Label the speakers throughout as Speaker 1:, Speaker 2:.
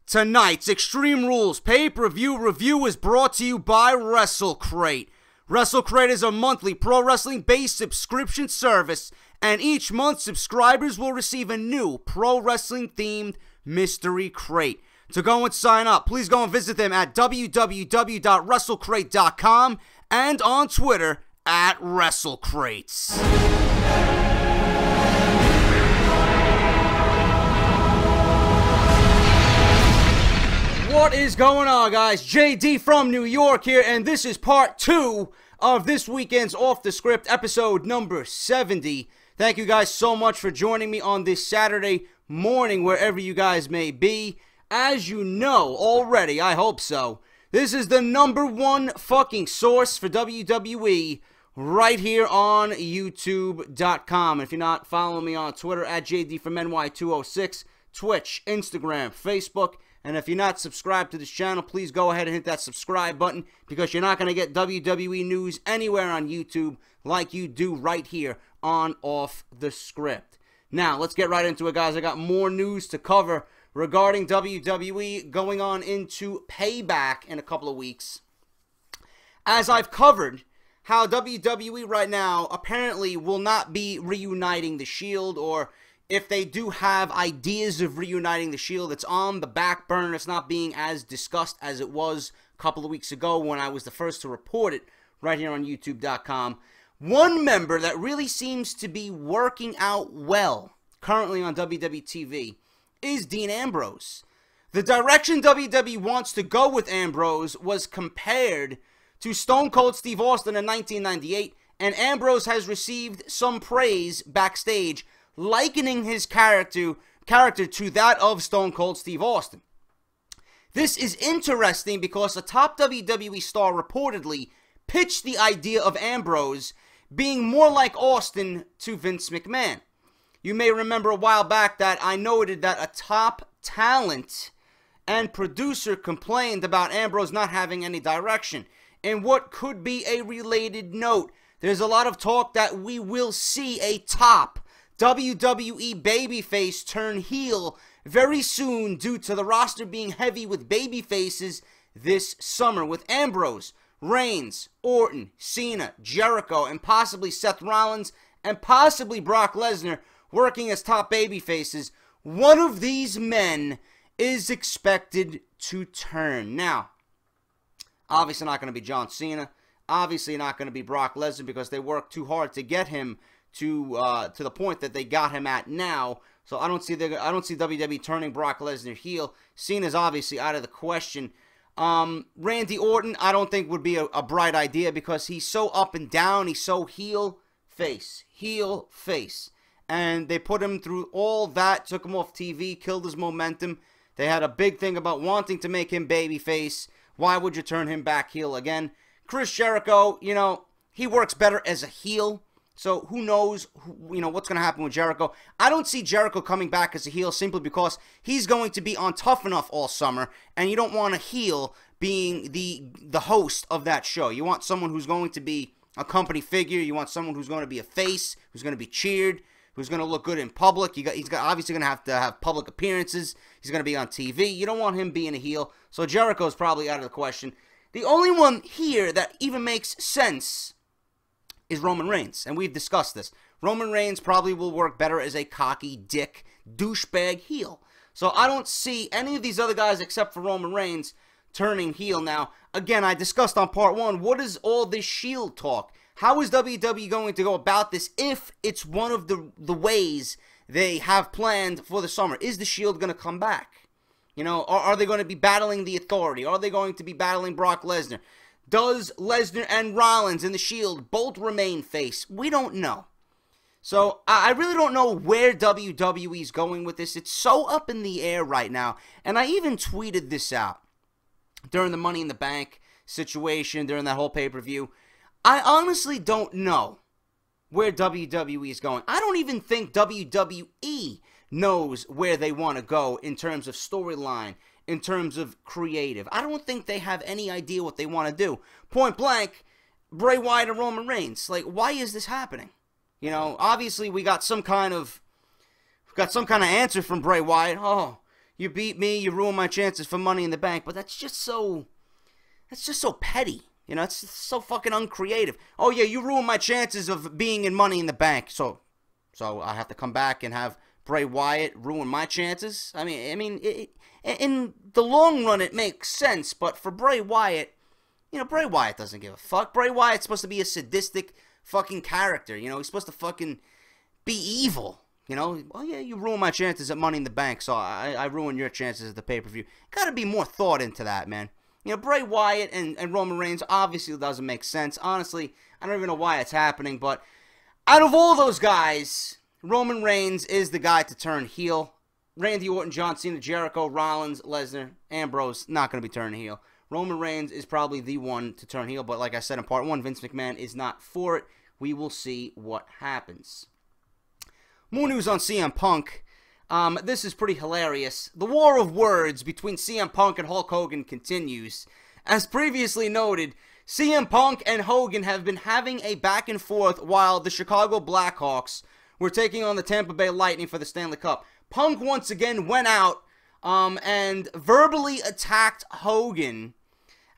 Speaker 1: Tonight's Extreme Rules pay-per-view review is brought to you by Wrestle Crate. Wrestle Crate is a monthly pro wrestling-based subscription service, and each month subscribers will receive a new pro wrestling-themed mystery crate. To go and sign up, please go and visit them at www.wrestlecrate.com and on Twitter at WrestleCrates. What is going on, guys? JD from New York here, and this is part 2 of this weekend's Off The Script, episode number 70. Thank you guys so much for joining me on this Saturday morning, wherever you guys may be. As you know already, I hope so, this is the #1 fucking source for WWE right here on YouTube.com. If you're not following me on Twitter, at JD from NY206, Twitch, Instagram, Facebook, and if you're not subscribed to this channel, please go ahead and hit that subscribe button, because you're not going to get WWE news anywhere on YouTube like you do right here on Off The Script. Now, let's get right into it, guys. I got more news to cover regarding WWE going on into Payback in a couple of weeks. As I've covered how WWE right now apparently will not be reuniting the Shield, or if they do have ideas of reuniting the Shield, it's on the back burner. It's not being as discussed as it was a couple of weeks ago when I was the first to report it right here on YouTube.com. One member that really seems to be working out well currently on WWE TV is Dean Ambrose. The direction WWE wants to go with Ambrose was compared to Stone Cold Steve Austin in 1998, and Ambrose has received some praise backstage, likening his character to that of Stone Cold Steve Austin. This is interesting because a top WWE star reportedly pitched the idea of Ambrose being more like Austin to Vince McMahon. You may remember a while back that I noted that a top talent and producer complained about Ambrose not having any direction. In what could be a related note, there's a lot of talk that we will see a top WWE babyface turn heel very soon due to the roster being heavy with babyfaces this summer, with Ambrose, Reigns, Orton, Cena, Jericho, and possibly Seth Rollins and possibly Brock Lesnar working as top babyfaces. One of these men is expected to turn. Now, obviously not going to be John Cena, obviously not going to be Brock Lesnar, because they worked too hard to get him to the point that they got him at now. So I don't see WWE turning Brock Lesnar heel. Cena's obviously out of the question. Randy Orton, I don't think would be a bright idea, because he's so up and down. He's so heel, face. And they put him through all that, took him off TV, killed his momentum. They had a big thing about wanting to make him babyface. Why would you turn him back heel again? Chris Jericho, you know, he works better as a heel. So who knows, what's going to happen with Jericho. I don't see Jericho coming back as a heel simply because he's going to be on Tough Enough all summer, and you don't want a heel being the host of that show. You want someone who's going to be a company figure. You want someone who's going to be a face, who's going to be cheered, who's going to look good in public. He's obviously going to have public appearances. He's going to be on TV. You don't want him being a heel. So Jericho's probably out of the question. The only one here that even makes sense is Roman Reigns, and we've discussed this. Roman Reigns probably will work better as a cocky dick, douchebag heel. So I don't see any of these other guys except for Roman Reigns turning heel. Now, again, I discussed on part 1, what is all this Shield talk? How is WWE going to go about this if it's one of the ways they have planned for the summer? Is the Shield going to come back? Are they going to be battling the Authority? Are they going to be battling Brock Lesnar? Does Lesnar and Rollins in the Shield both remain face? We don't know. So I really don't know where WWE is going with this. It's so up in the air right now. And I even tweeted this out during the Money in the Bank situation, during that whole pay-per-view. I honestly don't know where WWE is going. I don't even think WWE knows where they want to go in terms of storyline, in terms of creative. I don't think they have any idea what they want to do. Point blank, Bray Wyatt and Roman Reigns. Like, why is this happening? Obviously we got some kind of answer from Bray Wyatt. Oh, you beat me, you ruin my chances for Money in the Bank. But that's just so petty. You know, it's so fucking uncreative. Oh yeah, you ruined my chances of being in Money in the Bank. So I have to come back and have Bray Wyatt ruin my chances? I mean, in the long run, it makes sense. But for Bray Wyatt, you know, Bray Wyatt doesn't give a fuck. Bray Wyatt's supposed to be a sadistic fucking character. You know, he's supposed to fucking be evil. You know, oh yeah, you ruined my chances at Money in the Bank, so I ruined your chances at the pay-per-view. Gotta be more thought into that, man. You know, Bray Wyatt and Roman Reigns obviously doesn't make sense. Honestly, I don't even know why it's happening, but out of all those guys, Roman Reigns is the guy to turn heel. Randy Orton, John Cena, Jericho, Rollins, Lesnar, Ambrose, not going to be turning heel. Roman Reigns is probably the one to turn heel, but like I said in part 1, Vince McMahon is not for it. We will see what happens. More news on CM Punk. This is pretty hilarious. The war of words between CM Punk and Hulk Hogan continues. As previously noted, CM Punk and Hogan have been having a back and forth while the Chicago Blackhawks were taking on the Tampa Bay Lightning for the Stanley Cup. Punk once again went out and verbally attacked Hogan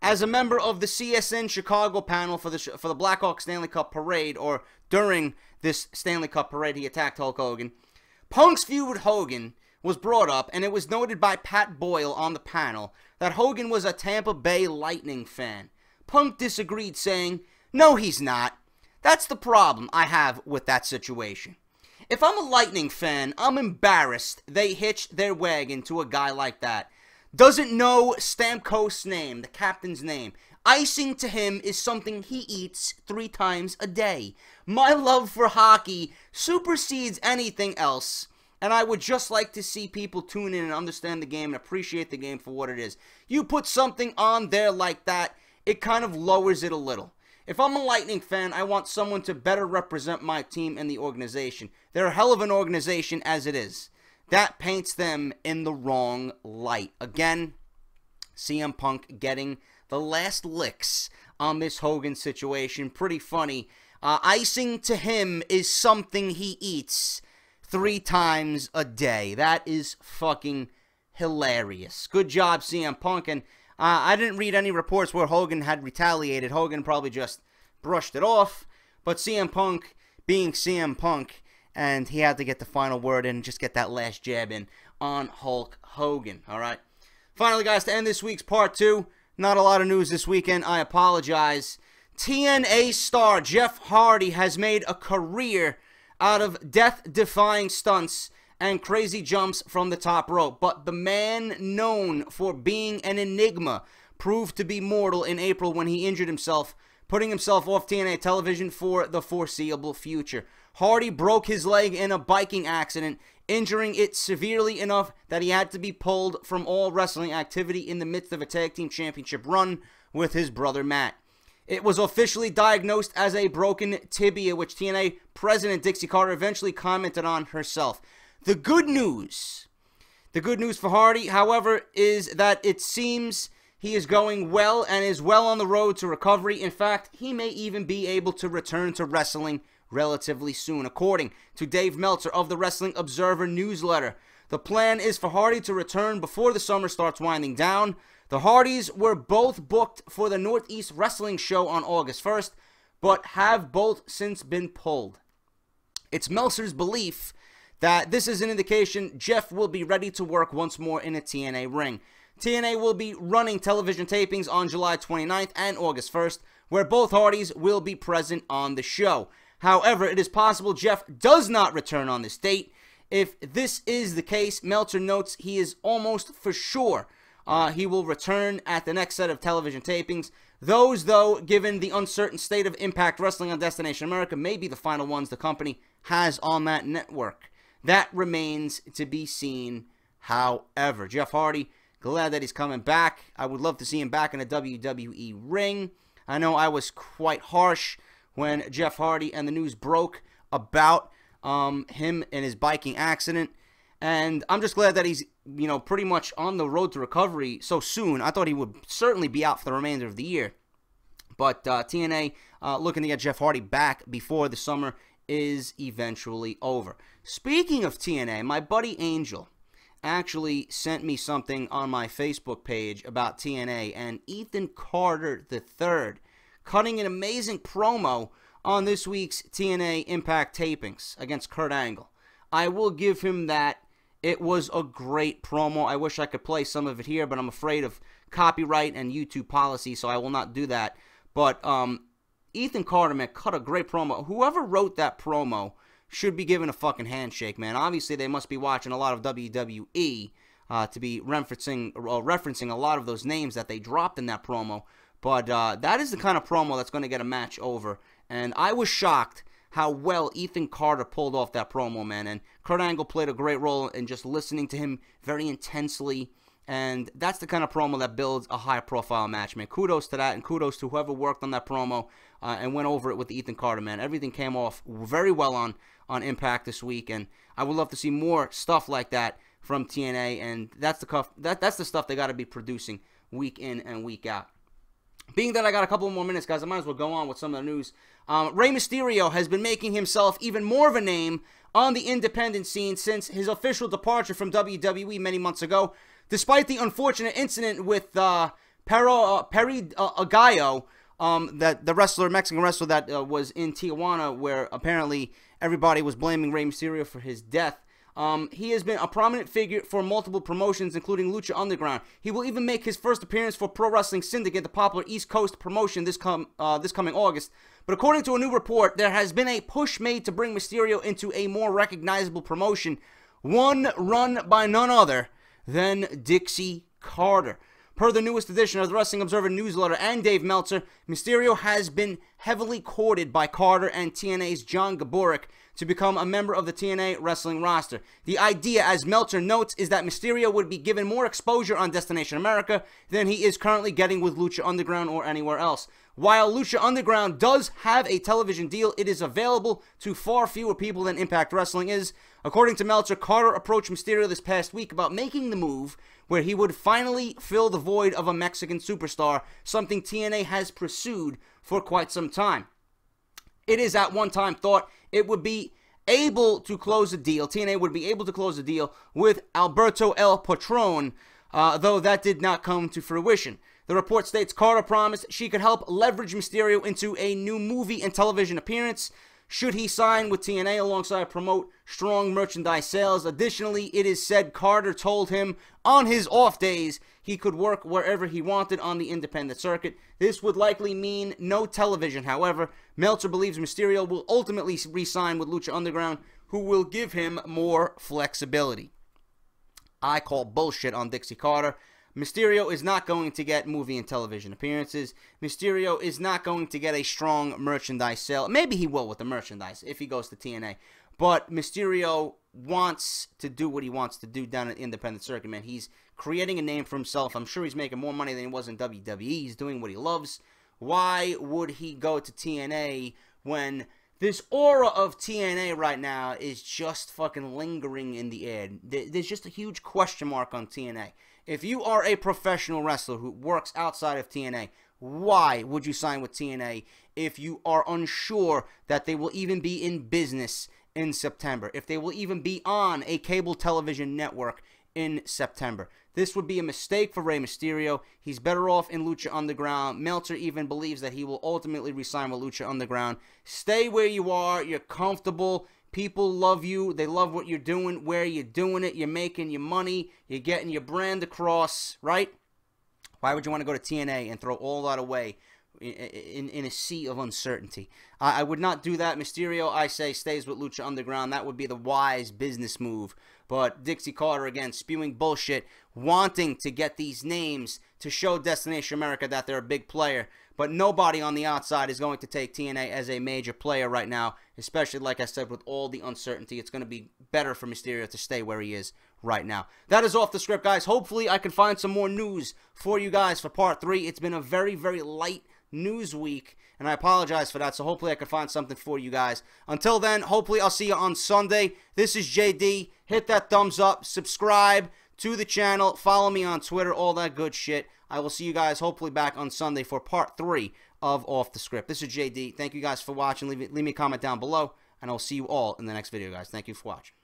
Speaker 1: as a member of the CSN Chicago panel for the Blackhawks Stanley Cup parade, or during this Stanley Cup parade, he attacked Hulk Hogan. Punk's feud with Hogan was brought up, and it was noted by Pat Boyle on the panel that Hogan was a Tampa Bay Lightning fan. Punk disagreed, saying, "No, he's not. That's the problem I have with that situation. If I'm a Lightning fan, I'm embarrassed they hitched their wagon to a guy like that. Doesn't know Stamkos' name, the captain's name. Icing to him is something he eats 3 times a day. My love for hockey supersedes anything else, and I would just like to see people tune in and understand the game and appreciate the game for what it is. You put something on there like that, it kind of lowers it a little. If I'm a Lightning fan, I want someone to better represent my team and the organization. They're a hell of an organization as it is. That paints them in the wrong light." Again, CM Punk getting the last licks on this Hogan situation. Pretty funny. Icing to him is something he eats 3 times a day. That is fucking hilarious. Good job, CM Punk. And I didn't read any reports where Hogan had retaliated. Hogan probably just brushed it off. But CM Punk being CM Punk, and he had to get the final word in and just get that last jab in on Hulk Hogan. All right. Finally, guys, to end this week's part 2. Not a lot of news this weekend. I apologize. TNA star Jeff Hardy has made a career out of death-defying stunts and crazy jumps from the top rope. But the man known for being an enigma proved to be mortal in April when he injured himself, putting himself off TNA television for the foreseeable future. Hardy broke his leg in a biking accident, injuring it severely enough that he had to be pulled from all wrestling activity in the midst of a tag team championship run with his brother Matt. It was officially diagnosed as a broken tibia, which TNA President Dixie Carter eventually commented on herself. The good news for Hardy, however, is that it seems he is going well and is well on the road to recovery. In fact, he may even be able to return to wrestling relatively soon. According to Dave Meltzer of the Wrestling Observer newsletter, the plan is for Hardy to return before the summer starts winding down. The Hardys were both booked for the Northeast Wrestling Show on August 1st, but have both since been pulled. It's Meltzer's belief that this is an indication Jeff will be ready to work once more in a TNA ring. TNA will be running television tapings on July 29th and August 1st, where both Hardys will be present on the show. However, it is possible Jeff does not return on this date. If this is the case, Meltzer notes he is almost for sure he will return at the next set of television tapings. Those, though, given the uncertain state of Impact Wrestling on Destination America, may be the final ones the company has on that network. That remains to be seen, however. Jeff Hardy, glad that he's coming back. I would love to see him back in a WWE ring. I know I was quite harsh when Jeff Hardy and the news broke about him and his biking accident. And I'm just glad that he's, pretty much on the road to recovery so soon. I thought he would certainly be out for the remainder of the year. But TNA looking to get Jeff Hardy back before the summer is eventually over. Speaking of TNA, my buddy Angel actually sent me something on my Facebook page about TNA, and Ethan Carter III cutting an amazing promo on this week's TNA Impact tapings against Kurt Angle. I will give him that. It was a great promo. I wish I could play some of it here, but I'm afraid of copyright and YouTube policy, so I will not do that. But Ethan Carter, man, cut a great promo. Whoever wrote that promo should be given a fucking handshake, man. Obviously, they must be watching a lot of WWE to be referencing a lot of those names that they dropped in that promo. But that is the kind of promo that's going to get a match over. And I was shocked how well Ethan Carter pulled off that promo, man. And Kurt Angle played a great role in just listening to him very intensely. And that's the kind of promo that builds a high-profile match, man. Kudos to that, and kudos to whoever worked on that promo and went over it with Ethan Carter, man. Everything came off very well on Impact this week, and I would love to see more stuff like that from TNA, and that's the stuff they got to be producing week in and week out. Being that I got a couple more minutes, guys, I might as well go on with some of the news. Rey Mysterio has been making himself even more of a name on the independent scene since his official departure from WWE many months ago. Despite the unfortunate incident with Perry Agallo, that the Mexican wrestler that was in Tijuana, where apparently everybody was blaming Rey Mysterio for his death. He has been a prominent figure for multiple promotions, including Lucha Underground. He will even make his first appearance for Pro Wrestling Syndicate, the popular East Coast promotion, this coming August. But according to a new report, there has been a push made to bring Mysterio into a more recognizable promotion, one run by none other than Dixie Carter. Per the newest edition of the Wrestling Observer newsletter and Dave Meltzer, Mysterio has been heavily courted by Carter and TNA's John Gaborik to become a member of the TNA wrestling roster. The idea, as Meltzer notes, is that Mysterio would be given more exposure on Destination America than he is currently getting with Lucha Underground or anywhere else. While Lucha Underground does have a television deal, it is available to far fewer people than Impact Wrestling is. According to Meltzer, Carter approached Mysterio this past week about making the move where he would finally fill the void of a Mexican superstar, something TNA has pursued for quite some time. It is at one time thought it would be able to close a deal. TNA would be able to close a deal with Alberto El Patron, though that did not come to fruition. The report states Carter promised she could help leverage Mysterio into a new movie and television appearance should he sign with TNA alongside promote strong merchandise sales. Additionally, it is said Carter told him on his off days he could work wherever he wanted on the independent circuit. This would likely mean no television, however. Meltzer believes Mysterio will ultimately re-sign with Lucha Underground, who will give him more flexibility. I call bullshit on Dixie Carter. Mysterio is not going to get movie and television appearances. Mysterio is not going to get a strong merchandise sale. Maybe he will with the merchandise if he goes to TNA. But Mysterio wants to do what he wants to do down at the independent circuit, man. He's creating a name for himself. I'm sure he's making more money than he was in WWE. He's doing what he loves. Why would he go to TNA when this aura of TNA right now is just fucking lingering in the air? There's just a huge question mark on TNA. If you are a professional wrestler who works outside of TNA, why would you sign with TNA if you are unsure that they will even be in business in September, if they will even be on a cable television network in September? This would be a mistake for Rey Mysterio. He's better off in Lucha Underground. Meltzer even believes that he will ultimately resign with Lucha Underground. Stay where you are. You're comfortable. People love you. They love what you're doing, where you're doing it. You're making your money. You're getting your brand across, right? Why would you want to go to TNA and throw all that away in a sea of uncertainty? I would not do that. Mysterio, I say, stays with Lucha Underground. That would be the wise business move. But Dixie Carter, again, spewing bullshit, wanting to get these names to show Destination America that they're a big player. But nobody on the outside is going to take TNA as a major player right now, especially, like I said, with all the uncertainty. It's going to be better for Mysterio to stay where he is right now. That is Off the Script, guys. Hopefully, I can find some more news for you guys for Part 3. It's been a very, very light news week, and I apologize for that, so hopefully I can find something for you guys. Until then, hopefully I'll see you on Sunday. This is JD. Hit that thumbs up, subscribe to the channel, follow me on Twitter, all that good shit. I will see you guys hopefully back on Sunday for Part 3 of Off the Script. This is JD. Thank you guys for watching. Leave me a comment down below, and I'll see you all in the next video, guys. Thank you for watching.